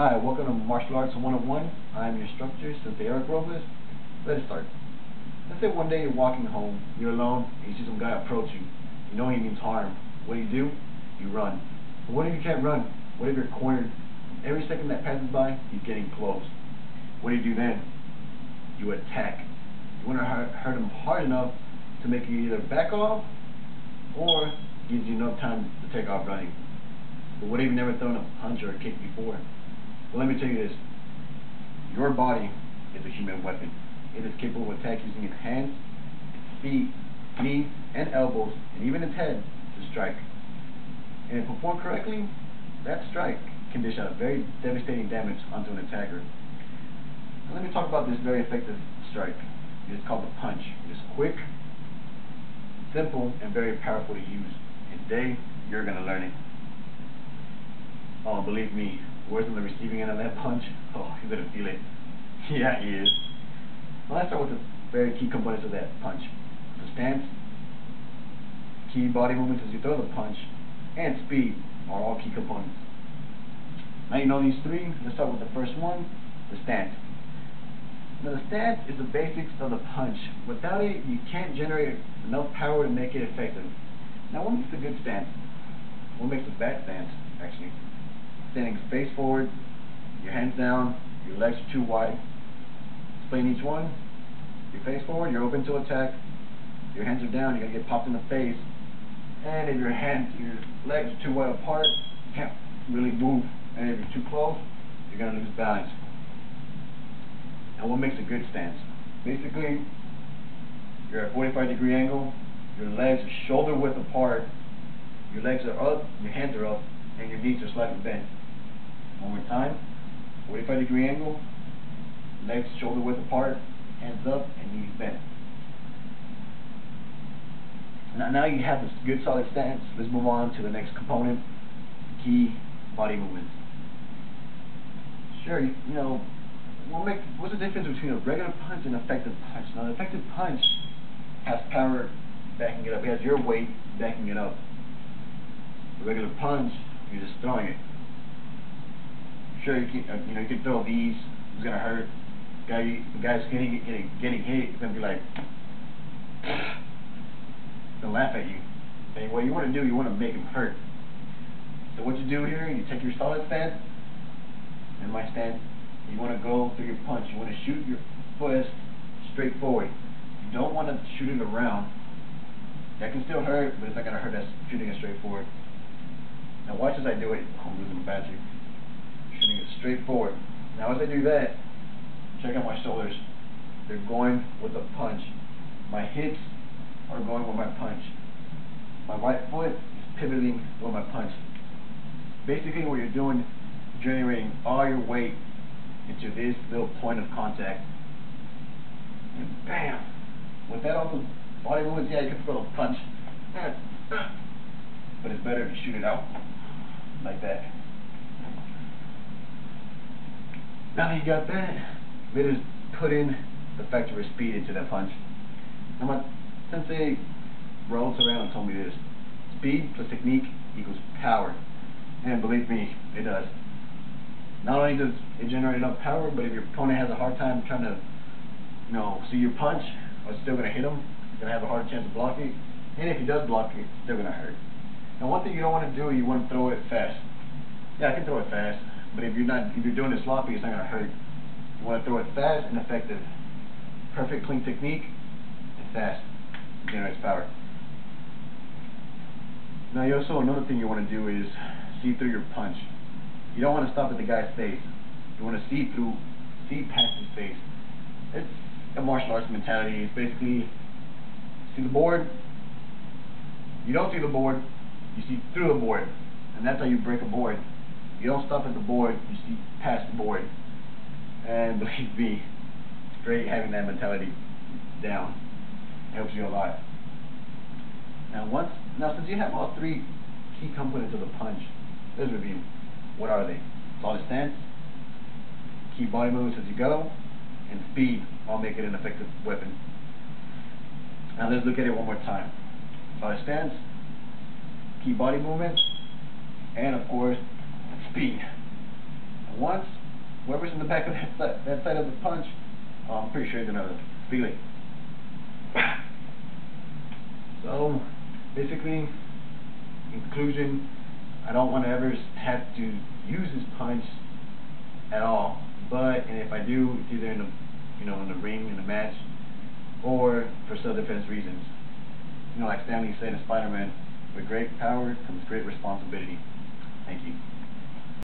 Hi, welcome to Martial Arts 101. I'm your instructor, Eric Robles. Let's start. Let's say one day you're walking home, you're alone, and you see some guy approach you. You know he means harm. What do? You run. But what if you can't run? What if you're cornered? Every second that passes by, you're getting close. What do then? You attack. You want to hurt him hard enough to make you either back off or gives you enough time to take off running. But what if you've never thrown a punch or a kick before? Well, let me tell you this. Your body is a human weapon. It is capable of attack using its hands, its feet, knees, and elbows, and even its head to strike. And if performed correctly, that strike can dish out very devastating damage onto an attacker. Now let me talk about this very effective strike. It is called the punch. It is quick, simple, and very powerful to use. And today, you're going to learn it. Oh, believe me, whoever's on the receiving end of that punch, oh, he's going to feel it. Yeah, he is. Well, let's start with the very key components of that punch. The stance, key body movements as you throw the punch, and speed are all key components. Now you know these three. Let's start with the first one, the stance. Now the stance is the basics of the punch. Without it, you can't generate enough power to make it effective. Now what makes a good stance? What makes a bad stance, actually? Standing face forward, your hands down, your legs are too wide. Explain each one. Your face forward, you're open to attack. Your hands are down, you're going to get popped in the face. And if your legs are too wide apart, you can't really move. And if you're too close, you're going to lose balance. Now what makes a good stance? Basically, you're at a 45-degree angle, your legs are shoulder width apart, your legs are up, your hands are up, and your knees are slightly bent. One more time, 45-degree angle, legs shoulder width apart, hands up, and knees bent. Now you have this good solid stance. Let's move on to the next component, key body movements. Sure, you know, what's the difference between a regular punch and an effective punch? Now, an effective punch has power backing it up. It has your weight backing it up. A regular punch, you're just throwing it. Sure, you can throw these. It's gonna hurt. The guy's getting hit. He's gonna be like, gonna laugh at you. And what you want to do, you want to make him hurt. So what you do here, you take your solid stance, and my stance. You want to go through your punch. You want to shoot your fist straight forward. You don't want to shoot it around. That can still hurt, but it's not going to hurt us shooting it straight forward. Now watch as I do it. Oh, I'm losing the battery. Shooting it straight forward. Now as I do that, check out my shoulders. They're going with the punch. My hips are going with my punch. My right foot is pivoting with my punch. Basically what you're doing, generating all your weight into this little point of contact. And bam! With that all the body movements, yeah, you can throw a punch. But it's better if you shoot it out like that. Now that you got that, let us put in the factor of speed into that punch. Now my sensei rolls around and told me this. Speed plus technique equals power. And believe me, it does. Not only does it generate enough power, but if your opponent has a hard time trying to, see your punch, or it's still going to hit him, he's going to have a hard chance to block it. And if he does block it, it's still going to hurt. Now, one thing you don't want to do, you want to throw it fast. Yeah, I can throw it fast, but if you're doing it sloppy, it's not going to hurt. You want to throw it fast and effective. Perfect, clean technique, and fast. It generates power. Now, another thing you want to do is see through your punch. You don't want to stop at the guy's face. You want to see past his face. It's a martial arts mentality. It's basically, see the board, you don't see the board, you see through the board. And that's how you break a board. You don't stop at the board, you see past the board. And believe me, it's great having that mentality down. It helps you a lot. Now since you have all three key components of the punch, let's review. What are they? Solid stance, key body movements as you go, and speed all make it an effective weapon. Now let's look at it one more time. Solid stance, key body movements, and of course, speed. And once whoever's in the back of that side of the punch, I'm pretty sure they're gonna feel it. So basically, in conclusion, I don't want to ever have to use this punch at all. But and if I do, it's either in the in the ring in the match, or for self-defense reasons. Like Stanley said in Spider-Man, with great power comes great responsibility. Thank you.